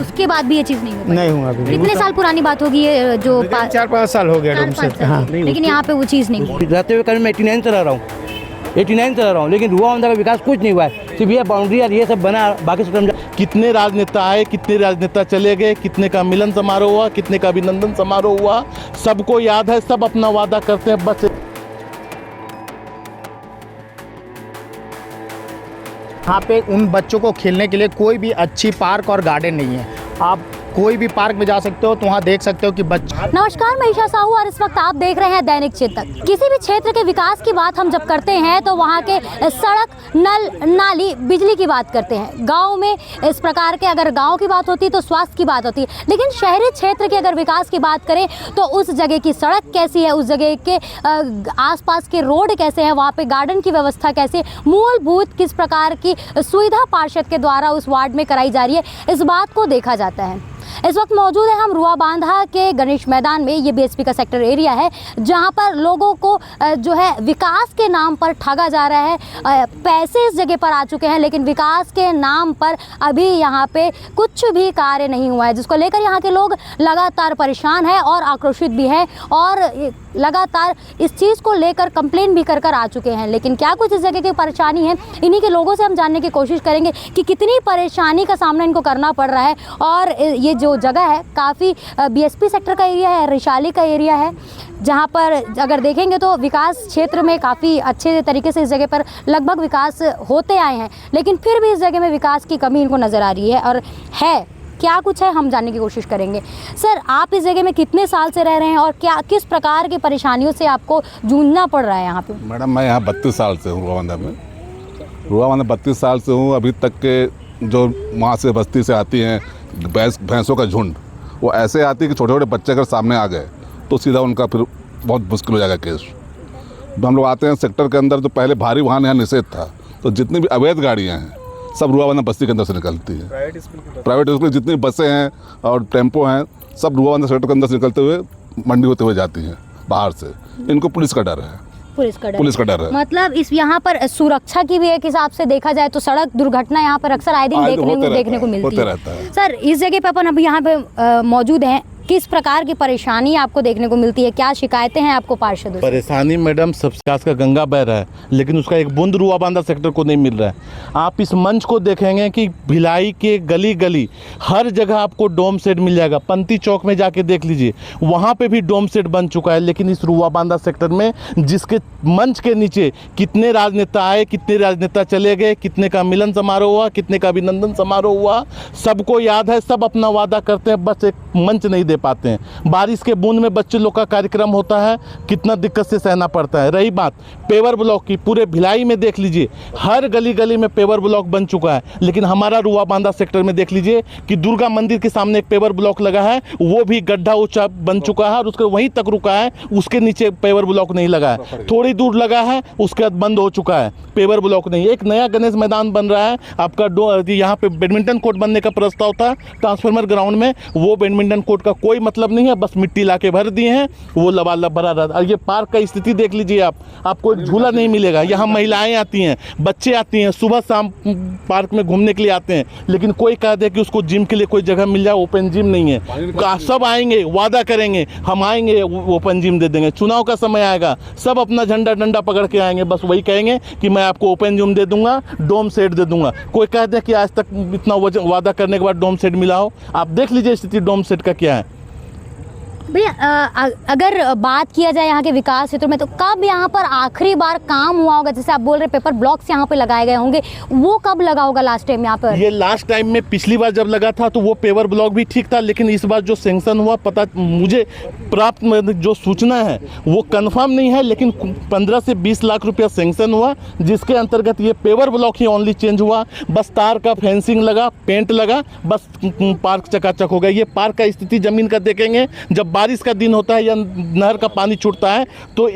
उसके बाद भी ये चीज़ नहीं हुई? नहीं हुआ अभी। कितने साल पुरानी बात होगी ये जो 4-5 साल हो गया डोम सेट। हाँ, लेकिन यहाँ पे वो चीज़ नहीं हुई। रहते हुए कल मैं 89 चला रहा हूँ, 89 चला रहा हूँ, लेकिन रुआवंदा का विकास कुछ नहीं हुआ है। सिर्फ ये बाउंड्री और ये सब बना, बाकी सब कितने राजनेता आए, कितने राजनेता चले गए, कितने का मिलन समारोह हुआ, कितने का अभिनंदन समारोह हुआ, सबको याद है, सब अपना वादा करते हैं। बस यहाँ पे उन बच्चों को खेलने के लिए कोई भी अच्छी पार्क और गार्डन नहीं है। आप कोई भी पार्क में जा सकते हो तो वहाँ देख सकते हो कि बच्चे। नमस्कार, मैं ईशा साहू और इस वक्त आप देख रहे हैं दैनिक चेतक। किसी भी क्षेत्र के विकास की बात हम जब करते हैं तो वहाँ के सड़क, नल, नाली, बिजली की बात करते हैं। गांव में इस प्रकार के अगर गांव की बात होती है तो स्वास्थ्य की बात होती है, लेकिन शहरी क्षेत्र के अगर विकास की बात करें तो उस जगह की सड़क कैसी है, उस जगह के आसपास के रोड कैसे हैं, वहाँ पे गार्डन की व्यवस्था कैसी है, मूलभूत किस प्रकार की सुविधा पार्षद के द्वारा उस वार्ड में कराई जा रही है, इस बात को देखा जाता है। इस वक्त मौजूद है हम रुआबांधा के गणेश मैदान में। ये बीएसपी का सेक्टर एरिया है जहां पर लोगों को जो है विकास के नाम पर ठगा जा रहा है। पैसे इस जगह पर आ चुके हैं लेकिन विकास के नाम पर अभी यहाँ पे कुछ भी कार्य नहीं हुआ है, जिसको लेकर यहाँ के लोग लगातार परेशान हैं और आक्रोशित भी हैं और लगातार इस चीज़ को लेकर कंप्लेन भी कर आ चुके हैं। लेकिन क्या कुछ इस जगह की परेशानी है, इन्हीं के लोगों से हम जानने की कोशिश करेंगे कि कितनी परेशानी का सामना इनको करना पड़ रहा है। और ये जो जगह है काफ़ी बीएसपी सेक्टर का एरिया है, रिशाली का एरिया है, जहाँ पर अगर देखेंगे तो विकास क्षेत्र में काफ़ी अच्छे तरीके से इस जगह पर लगभग विकास होते आए हैं, लेकिन फिर भी इस जगह में विकास की कमी इनको नज़र आ रही है। और है क्या कुछ है, हम जानने की कोशिश करेंगे। सर, आप इस जगह में कितने साल से रह रहे हैं और क्या किस प्रकार की परेशानियों से आपको जूझना पड़ रहा है यहाँ पे? मैडम, मैं यहाँ 32 साल से हूँ रुआबांधा में। रुआबांधा 32 साल से हूँ। अभी तक के जो वहाँ से बस्ती से आती हैं भैंसों का झुंड, वो ऐसे आती है कि छोटे छोटे बच्चे अगर सामने आ गए तो सीधा उनका फिर बहुत मुश्किल हो जाएगा केस। हम लोग आते हैं सेक्टर के अंदर, तो पहले भारी वाहन यहाँ निषेध था, तो जितनी भी अवैध गाड़ियाँ हैं सब रुआबांधा बस्ती के अंदर से निकलती है। प्राइवेट स्कूल जितनी बसें हैं और टेम्पो हैं सब रुआबांधा सेक्टर के अंदर से निकलते हुए मंडी होते हुए जाती हैं बाहर से। इनको पुलिस का डर है, पुलिस का डर है। मतलब इस यहाँ पर सुरक्षा की भी एक हिसाब से देखा जाए तो सड़क दुर्घटना यहाँ पर अक्सर आए दिन देखने को मिलती है। सर, इस जगह पे अपन अभी यहाँ पे मौजूद हैं, किस प्रकार की परेशानी आपको देखने को मिलती है, क्या शिकायतें हैं आपको पार्षद? परेशानी मैडम, सबसे विकास का गंगा बह रहा है लेकिन उसका एक बूंद रुआबांधा सेक्टर को नहीं मिल रहा है। आप इस मंच को देखेंगे कि भिलाई के गली गली हर जगह आपको डोम सेट मिल जाएगा। पंती चौक में जाके देख लीजिए, वहाँ पे भी डोम सेट बन चुका है। लेकिन इस रुआबांधा सेक्टर में जिसके मंच के नीचे कितने राजनेता आए, कितने राजनेता चले गए, कितने का मिलन समारोह हुआ, कितने का अभिनंदन समारोह हुआ, सबको याद है, सब अपना वादा करते हैं, बस एक मंच नहीं पाते हैं। बारिश के बूंद में बच्चे लोग का कार्यक्रम होता है, कितना दिक्कत से सहना पड़ता है। रही बात पेवर ब्लॉक की, पूरे भिलाई में देख लीजिए हर गली गली में पेवर ब्लॉक बन चुका है। लेकिन हमारा रुआबांधा सेक्टर में देख लीजिए कि दुर्गा मंदिर के सामने एक पेवर ब्लॉक लगा है, वो भी गड्ढा ऊंचा बन चुका है और उसके वहीं तक रुका है, उसके नीचे पेवर ब्लॉक नहीं लगा है। थोड़ी दूर लगा है, उसके बाद बंद हो चुका है, पेवर ब्लॉक नहीं। एक नया गणेश मैदान बन रहा है आपका, यहाँ पे बैडमिंटन कोर्ट बनने का प्रस्ताव था ट्रांसफार्मर ग्राउंड में, वो बैडमिंटन कोर्ट का कोई मतलब नहीं है, बस मिट्टी लाके भर दिए हैं, वो लबालब भरा रहा। और ये पार्क का स्थिति देख लीजिए आपको झूला नहीं मिलेगा। यहाँ महिलाएं आती हैं, बच्चे आती हैं, सुबह शाम पार्क में घूमने के लिए आते हैं, लेकिन कोई कह दे कि उसको जिम के लिए कोई जगह मिल जाए, ओपन जिम नहीं है। सब आएंगे, वादा करेंगे हम आएंगे, ओपन जिम दे देंगे। चुनाव का समय आएगा, सब अपना झंडा डंडा पकड़ के आएंगे, बस वही कहेंगे कि मैं आपको ओपन जिम दे दूंगा, डोम सेट दे दूंगा। कोई कह दे कि आज तक इतना वादा करने के बाद डोम सेट मिला हो। आप देख लीजिए स्थिति डोम सेट का क्या है। भैया, अगर बात किया जाए यहाँ के विकास क्षेत्र में तो कब यहाँ पर आखिरी बार काम हुआ होगा? जैसे आप बोल रहे पेपर ब्लॉक्स यहाँ पे लगाए गए होंगे, वो कब लगा होगा लास्ट टाइम यहाँ पर? ये लास्ट टाइम में पिछली बार जब लगा था तो वो पेवर ब्लॉक भी ठीक था, लेकिन इस बार जो सेंक्शन हुआ, पता मुझे प्राप्त जो सूचना है वो कंफर्म नहीं है, लेकिन 15 से 20 लाख रुपया सेंक्शन हुआ, जिसके अंतर्गत ये पेवर ब्लॉक ही ओनली चेंज हुआ। बस तार का फेंसिंग लगा, पेंट लगा, बस पार्क चकाचक हो गया। ये पार्क का स्थिति जमीन का देखेंगे, जब बारिश का दिन होता है या नहर का पानी छूटता है तो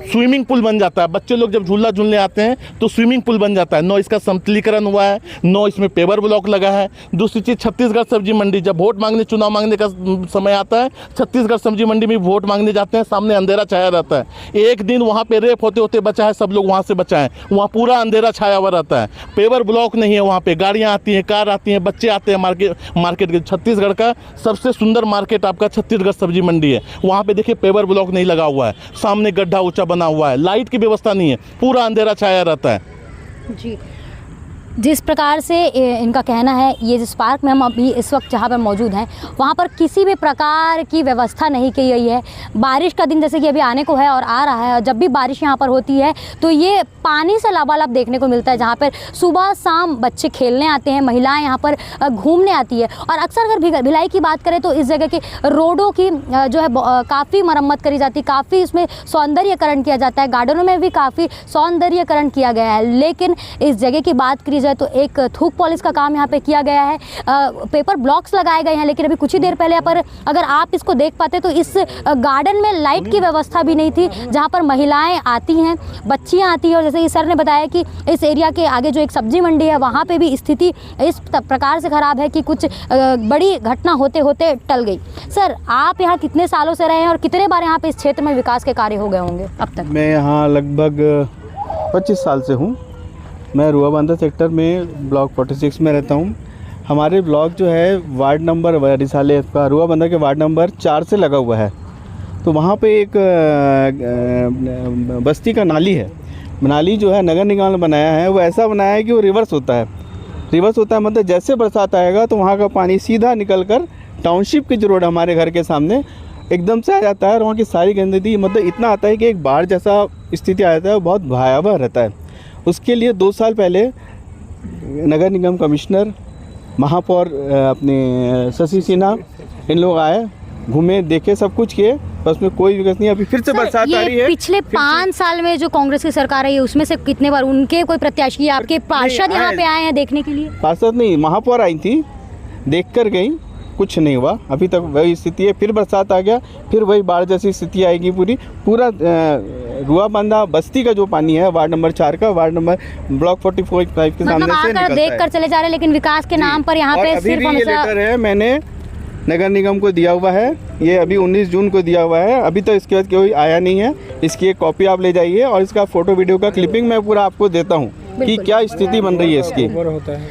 स्विमिंग पूल बन जाता है। बच्चे लोग जब झूला झूलने आते हैं तो स्विमिंग पूल बन जाता है। नो इसका समतलीकरण हुआ है, नो इसमें पेवर ब्लॉक लगा है। दूसरी चीज़, छत्तीसगढ़ सब्जी मंडी, जब वोट मांगने, चुनाव मांगने का समय आता है, छत्तीसगढ़ सब्जी मंडी में वोट मांगने जाते हैं, सामने अंधेरा छाया रहता है। एक दिन वहाँ पे रेप होते होते बचा है, सब लोग वहाँ से बचाएं, वहाँ पूरा अंधेरा छाया हुआ रहता है। पेवर ब्लॉक नहीं है वहाँ पे, गाड़ियाँ आती हैं, कार आती हैं, बच्चे आते हैं मार्केट के। छत्तीसगढ़ का सबसे सुंदर मार्केट आपका छत्तीसगढ़ सब्जी मंडी है। वहाँ पे देखिए पेवर ब्लॉक नहीं लगा हुआ है, सामने गड्ढा ऊंचा बना हुआ है, लाइट की व्यवस्था नहीं है, पूरा अंधेरा छाया रहता है। जी, जिस प्रकार से इनका कहना है, ये जिस पार्क में हम अभी इस वक्त जहाँ पर मौजूद हैं, वहाँ पर किसी भी प्रकार की व्यवस्था नहीं की गई है। बारिश का दिन जैसे कि अभी आने को है और आ रहा है, और जब भी बारिश यहाँ पर होती है तो ये पानी से लबालब देखने को मिलता है, जहाँ पर सुबह शाम बच्चे खेलने आते हैं, महिलाएं यहाँ पर घूमने आती है। और अक्सर अगर भिलाई की बात करें तो इस जगह के रोडों की जो है काफ़ी मरम्मत करी जाती है, काफ़ी इसमें सौंदर्यकरण किया जाता है, गार्डनों में भी काफ़ी सौंदर्यकरण किया गया है। लेकिन इस जगह की बात करी तो एक थूक पॉलिश का काम यहाँ पे किया गया है, पेपर ब्लॉक्स लगाए गए हैं। लेकिन अभी कुछ ही देर पहले यहाँ पर अगर आप इसको देख पाते तो इस गार्डन में लाइट की व्यवस्था भी नहीं थी, जहाँ पर महिलाएं आती हैं, बच्चियां आती हैं। और जैसे कि सर ने बताया कि इस एरिया के आगे जो एक सब्जी मंडी है, वहाँ पे भी स्थिति इस प्रकार से ख़राब है कि कुछ बड़ी घटना होते होते टल गई। सर, आप यहाँ कितने सालों से रहे हैं और कितने बार यहाँ पे इस क्षेत्र में विकास के कार्य हो गए होंगे अब तक? मैं यहाँ लगभग 25 साल से हूँ। मैं रुआबांधा सेक्टर में ब्लॉक 46 में रहता हूँ। हमारे ब्लॉक जो है वार्ड नंबर रिसाले का रुआबांधा के वार्ड नंबर 4 से लगा हुआ है। तो वहाँ पे एक बस्ती का नाली है। नाली जो है नगर निगम ने बनाया है, वो ऐसा बनाया है कि वो रिवर्स होता है। रिवर्स होता है मतलब जैसे बरसात आएगा तो वहाँ का पानी सीधा निकल कर टाउनशिप की जो रोड हमारे घर के सामने एकदम से आ जाता है। और वहाँ की सारी गंदगी मतलब इतना आता है कि एक बाढ़ जैसा स्थिति आ जाता है, बहुत भयावह रहता है। उसके लिए 2 साल पहले नगर निगम कमिश्नर, महापौर अपने शशि सिन्हा, इन लोग आए, घूमे, देखे, सब कुछ किए, पर उसमें कोई विकास नहीं। अभी फिर से बरसात आ रही है। पिछले 5 साल में जो कांग्रेस की सरकार है, उसमें से कितने बार उनके कोई प्रत्याशी, आपके पार्षद यहाँ पे आए हैं देखने के लिए? पार्षद नहीं, महापौर आई थी, देख कर गई, कुछ नहीं हुआ। अभी तक वही स्थिति है। फिर बरसात आ गया, फिर वही बाढ़ जैसी स्थिति आएगी। पूरा रुआबांधा बस्ती का जो पानी है वार्ड नंबर 4 का, वार्ड नंबर ब्लॉक 45 के सामने से निकलता है। देख कर चले जा रहे हैं, लेकिन विकास के नाम पर यहाँ पे सिर्फ ये लेटर है, मैंने नगर निगम को दिया हुआ है। ये अभी 19 जून को दिया हुआ है। अभी तक इसके बाद कोई आया नहीं है। इसकी एक कॉपी आप ले जाइए और इसका फोटो वीडियो का क्लिपिंग मैं पूरा आपको देता हूँ कि क्या स्थिति बन रही है इसकी।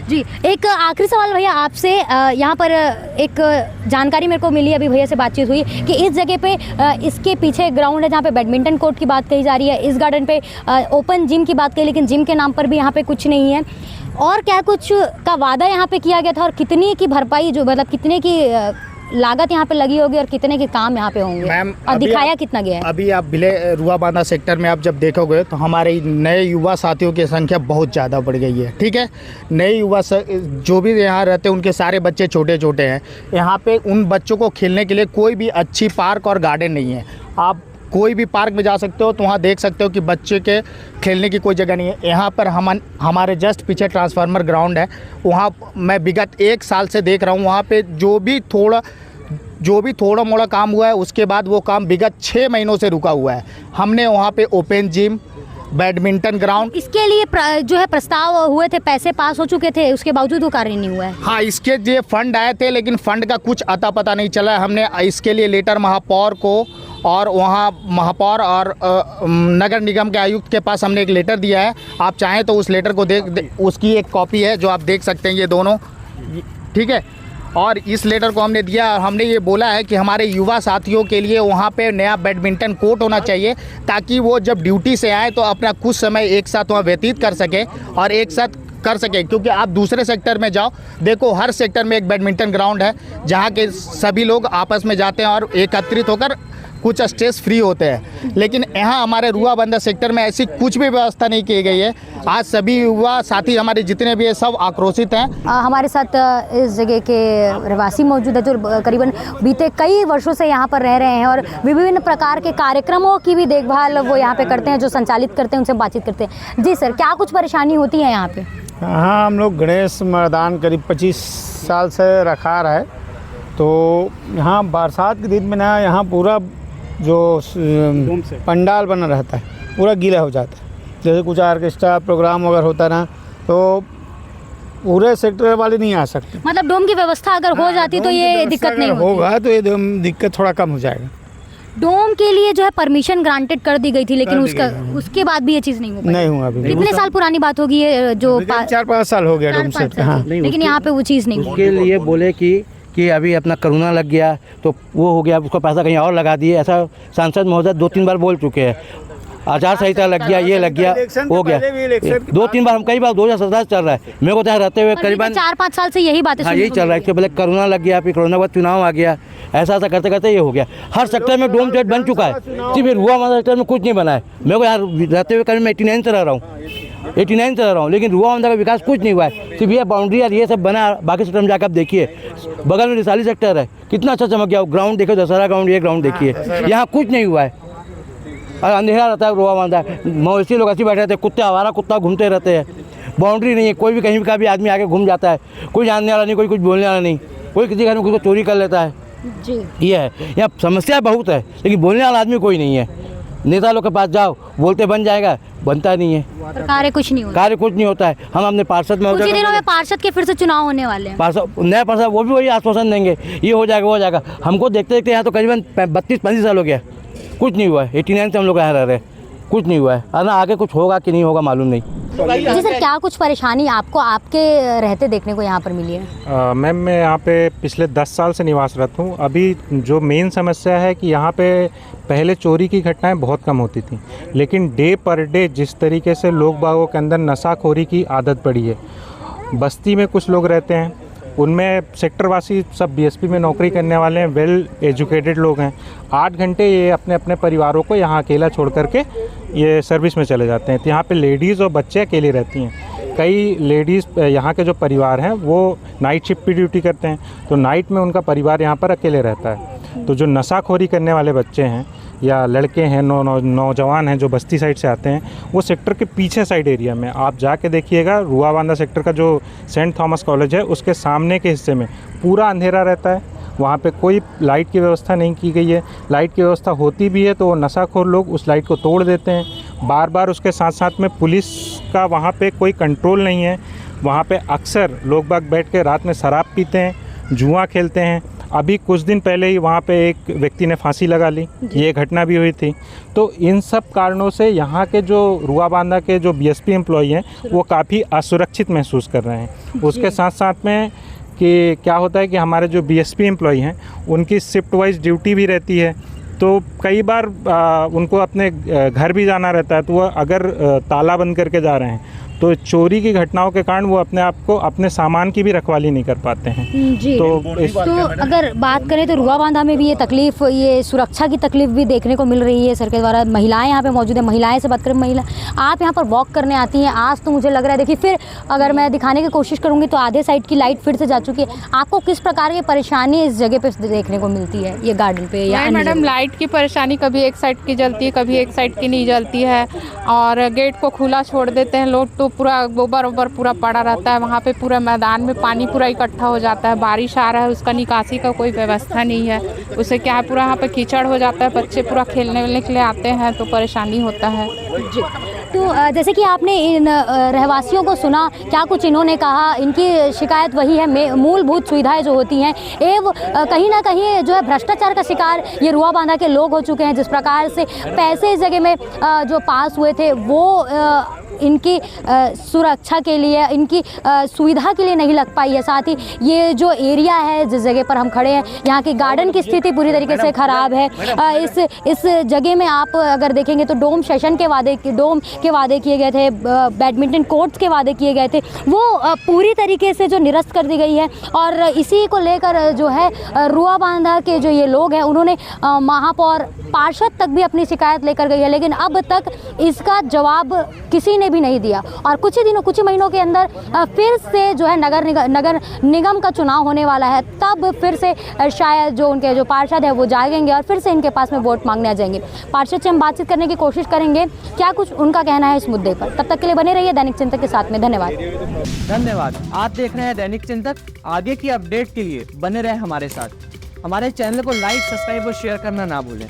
जी, एक आखिरी सवाल भैया आपसे, यहाँ पर एक जानकारी मेरे को मिली, अभी भैया से बातचीत हुई कि इस जगह पे इसके पीछे ग्राउंड है जहाँ पे बैडमिंटन कोर्ट की बात कही जा रही है, इस गार्डन पे ओपन जिम की बात कही, लेकिन जिम के नाम पर भी यहाँ पे कुछ नहीं है। और क्या कुछ का वादा यहाँ पे किया गया था और कितनी की भरपाई, जो मतलब कितने की लागत यहाँ पे लगी होगी और कितने के काम यहाँ पे होंगे मैम, और दिखाया कितना गया है? अभी आप रुआबांधा सेक्टर में आप जब देखोगे तो हमारे नए युवा साथियों की संख्या बहुत ज़्यादा बढ़ गई है। ठीक है, नए युवा जो भी यहाँ रहते हैं उनके सारे बच्चे छोटे छोटे हैं। यहाँ पे उन बच्चों को खेलने के लिए कोई भी अच्छी पार्क और गार्डन नहीं है। आप कोई भी पार्क में जा सकते हो तो वहाँ देख सकते हो कि बच्चे के खेलने की कोई जगह नहीं है। यहाँ पर हमारे जस्ट पीछे ट्रांसफार्मर ग्राउंड है, वहाँ मैं विगत 1 साल से देख रहा हूँ। वहाँ पे जो भी थोड़ा मोड़ा काम हुआ है, उसके बाद वो काम विगत 6 महीनों से रुका हुआ है। हमने वहाँ पे ओपन जिम, बैडमिंटन ग्राउंड, इसके लिए जो है प्रस्ताव हुए थे, पैसे पास हो चुके थे, उसके बावजूद वो कार्य नहीं हुआ है। हाँ, इसके लिए फंड आए थे, लेकिन फंड का कुछ अता पता नहीं चला। हमने इसके लिए लेटर महापौर को और वहाँ महापौर और नगर निगम के आयुक्त के पास हमने एक लेटर दिया है। आप चाहें तो उस लेटर को उसकी एक कॉपी है जो आप देख सकते हैं, ये दोनों, ठीक है। और इस लेटर को हमने दिया और हमने ये बोला है कि हमारे युवा साथियों के लिए वहाँ पे नया बैडमिंटन कोर्ट होना चाहिए, ताकि वो जब ड्यूटी से आए तो अपना कुछ समय एक साथ वहाँ व्यतीत कर सके और एक साथ कर सके। क्योंकि आप दूसरे सेक्टर में जाओ, देखो हर सेक्टर में एक बैडमिंटन ग्राउंड है जहाँ के सभी लोग आपस में जाते हैं और एकत्रित होकर कुछ स्ट्रेस फ्री होते हैं। लेकिन यहाँ हमारे रुआबांधा सेक्टर में ऐसी कुछ भी व्यवस्था नहीं की गई है। आज सभी युवा साथी हमारे जितने भी हैं सब आक्रोशित हैं। हमारे साथ इस जगह के रहवासी मौजूद है जो करीबन बीते कई वर्षों से यहाँ पर रह रहे हैं और विभिन्न प्रकार के कार्यक्रमों की भी देखभाल वो यहाँ पे करते हैं, जो संचालित करते हैं, उनसे बातचीत करते हैं। जी सर, क्या कुछ परेशानी होती है यहाँ पे? हाँ, हम लोग गणेश मैदान करीब 25 साल से रखा रहा है। तो यहाँ बरसात के दिन में ना यहाँ पूरा जो पंडाल बना रहता है, पूरा गीला हो जाता है। जैसे कुछ ऑर्केस्ट्रा प्रोग्राम अगर होता ना तो पूरे सेक्टर वाले नहीं आ सकते। मतलब डोम की व्यवस्था अगर हो जाती तो ये दिक्कत नहीं होती। होगा तो ये दिक्कत थोड़ा कम हो जाएगा। डोम के लिए जो है परमिशन ग्रांटेड कर दी गई थी, लेकिन उसके बाद भी ये चीज़ नहीं हो पाई। नहीं हुआ अभी। कितने साल पुरानी बात होगी ये जो 4-5 साल हो गया डोम सेट। हाँ, लेकिन यहाँ पे वो चीज़ नहीं हुई। उसके लिए बोले कि अभी अपना कोरोना लग गया तो वो हो गया, उसको पैसा कहीं और लगा दिए, ऐसा सांसद महोदय 2-3 बार बोल चुके हैं। आचार संहिता लग गया, ये लग गया, हो गया। 2-3 बार हम कई बार 2017 चल रहा है, मेरे को यहाँ रहते हुए करीबन 4-5 साल से यही बातें हाँ यही चल रहा है। इसके पहले कोरोना लग गया, फिर कोरोना के बाद चुनाव आ गया, ऐसा करते करते ये हो गया। हर सेक्टर में डोम सेट बन चुका है, सिर्फ रुआ बांधा सेक्टर में कुछ नहीं बना है। मेरे को यहाँ रहते हुए करीब मैं 89 से रह रहा हूँ, लेकिन रुआ बांधा का विकास कुछ नहीं हुआ है। सिर्फ ये बाउंड्री और ये सब बना, बाकी सेक्टर में जाकर आप देखिए, बगल में रिसाली सेक्टर है, कितना अच्छा चमक गया। ग्राउंड देखो, दशहरा ग्राउंड, ये ग्राउंड देखिए, यहाँ कुछ नहीं हुआ है और अंधेरा रहता है। रुआ बांधा मवेशी लोग ऐसे बैठे रहते हैं, कुत्ते आवारा कुत्ता घूमते रहते हैं, बाउंड्री नहीं है, कोई भी कहीं का भी आदमी आके घूम जाता है, कोई जानने वाला नहीं, कोई कुछ बोलने वाला नहीं, कोई किसी घर में कुछ चोरी कर लेता है। जी ये है, यहाँ समस्या बहुत है, लेकिन बोलने वाला आदमी कोई नहीं है। नेता लोग के पास जाओ, बोलते बन जाएगा, बनता नहीं है, कार्य कुछ नहीं होता। कार्य कुछ नहीं होता है। हम अपने पार्षद में कुछ ही दिनों में पार्षद के फिर से चुनाव होने वाले हैं। पार्षद नया पार्षद वो भी वही आश्वासन देंगे, ये हो जाएगा वो हो जाएगा। हमको देखते देखते यहाँ तो करीबन 32-35 साल हो गया, कुछ नहीं हुआ है। 89 से हम लोग यहाँ रह रहे हैं, कुछ नहीं हुआ है, और ना आगे कुछ होगा कि नहीं होगा मालूम नहीं। जी सर, क्या कुछ परेशानी आपको आपके रहते देखने को यहाँ पर मिली है? मैम मैं यहाँ पे पिछले 10 साल से निवासरत हूँ। अभी जो मेन समस्या है कि यहाँ पे पहले चोरी की घटनाएं बहुत कम होती थी, लेकिन डे पर डे जिस तरीके से लोग बागों के अंदर नशाखोरी की आदत पड़ी है। बस्ती में कुछ लोग रहते हैं, उनमें सेक्टरवासी सब बीएसपी में नौकरी करने वाले हैं, वेल एजुकेटेड लोग हैं। 8 घंटे ये अपने अपने परिवारों को यहाँ अकेला छोड़ करके ये सर्विस में चले जाते हैं। तो यहाँ पे लेडीज़ और बच्चे अकेले रहती हैं। कई लेडीज़ यहाँ के जो परिवार हैं वो नाइट शिफ्ट पे ड्यूटी करते हैं, तो नाइट में उनका परिवार यहाँ पर अकेले रहता है। तो जो नशाखोरी करने वाले बच्चे हैं या लड़के हैं, नौजवान हैं जो बस्ती साइड से आते हैं, वो सेक्टर के पीछे साइड एरिया में आप जाके देखिएगा, रुआ बांधा सेक्टर का जो सेंट थॉमस कॉलेज है उसके सामने के हिस्से में पूरा अंधेरा रहता है। वहाँ पे कोई लाइट की व्यवस्था नहीं की गई है। लाइट की व्यवस्था होती भी है तो वो नशाखोर लोग उस लाइट को तोड़ देते हैं बार बार। उसके साथ साथ में पुलिस का वहाँ पे कोई कंट्रोल नहीं है। वहाँ पे अक्सर लोग बाग बैठ के रात में शराब पीते हैं, जुआ खेलते हैं। अभी कुछ दिन पहले ही वहाँ पे एक व्यक्ति ने फांसी लगा ली, ये घटना भी हुई थी। तो इन सब कारणों से यहाँ के जो रुआ बांधा के जो बीएसपी एम्प्लॉई हैं वो काफ़ी असुरक्षित महसूस कर रहे हैं। उसके साथ साथ में कि क्या होता है कि हमारे जो बीएसपी एम्प्लॉई हैं उनकी शिफ्ट वाइज ड्यूटी भी रहती है, तो कई बार उनको अपने घर भी जाना रहता है। तो वो अगर ताला बंद करके जा रहे हैं तो चोरी की घटनाओं के कारण वो अपने आप को, अपने सामान की भी रखवाली नहीं कर पाते हैं। जी तो अगर बात करें तो रुआ बांधा में भी ये तकलीफ, ये सुरक्षा की तकलीफ भी देखने को मिल रही है सर के द्वारा। महिलाएं यहाँ पे मौजूद है, महिलाएं से बात करें, महिला आप यहाँ पर वॉक करने आती हैं, आज तो मुझे लग रहा है, देखिए फिर अगर मैं दिखाने की कोशिश करूँगी तो आधे साइड की लाइट फिर से जा चुकी है। आपको किस प्रकार की परेशानी इस जगह पर देखने को मिलती है, ये गार्डन पे? या मैडम लाइट की परेशानी कभी एक साइड की जलती है, कभी एक साइड की नहीं जलती है, और गेट को खुला छोड़ देते हैं लोग तो पूरा गोबर वोबर पूरा पड़ा रहता है। वहाँ पे पूरा मैदान में पानी पूरा इकट्ठा हो जाता है। बारिश आ रहा है, उसका निकासी का कोई व्यवस्था नहीं है। उससे क्या है, पूरा यहाँ पे कीचड़ हो जाता है। बच्चे पूरा खेलने वेलने के लिए आते हैं तो परेशानी होता है। जी, तो जैसे कि आपने इन रहवासियों को सुना, क्या कुछ इन्होंने कहा? इनकी शिकायत वही है, मूलभूत सुविधाएं जो होती हैं एवं कहीं ना कहीं जो है भ्रष्टाचार का शिकार ये रुआ बांधा के लोग हो चुके हैं। जिस प्रकार से पैसे इस जगह में जो पास हुए थे वो इनकी सुरक्षा के लिए, इनकी सुविधा के लिए नहीं लग पाई है। साथ ही ये जो एरिया है जिस जगह पर हम खड़े हैं, यहाँ की गार्डन की स्थिति पूरी तरीके से ख़राब है। इस जगह में आप अगर देखेंगे तो डोम के वादे किए गए थे, बैडमिंटन कोर्ट्स के वादे किए गए थे, वो पूरी तरीके से जो निरस्त कर दी गई है। और इसी को लेकर जो है रुआ बांधा के जो ये लोग हैं उन्होंने महापौर, पार्षद तक भी अपनी शिकायत लेकर गई है, लेकिन अब तक इसका जवाब किसी ने भी नहीं दिया। और कुछ ही महीनों के अंदर फिर से जो है नगर निगम का चुनाव होने वाला है, तब फिर से शायद जो उनके जो पार्षद है वो जागेंगे और फिर से इनके पास में वोट मांगने आ जाएंगे। पार्षद से हम बातचीत करने की कोशिश करेंगे, क्या कुछ उनका कहना है इस मुद्दे पर। तब तक के लिए बने रहिए दैनिक चिंतक के साथ में। धन्यवाद। आप देख रहे हैं दैनिक चिंतक। आगे की अपडेट के लिए बने रहे हमारे साथ। हमारे चैनल को लाइक, सब्सक्राइब और शेयर करना ना भूलें।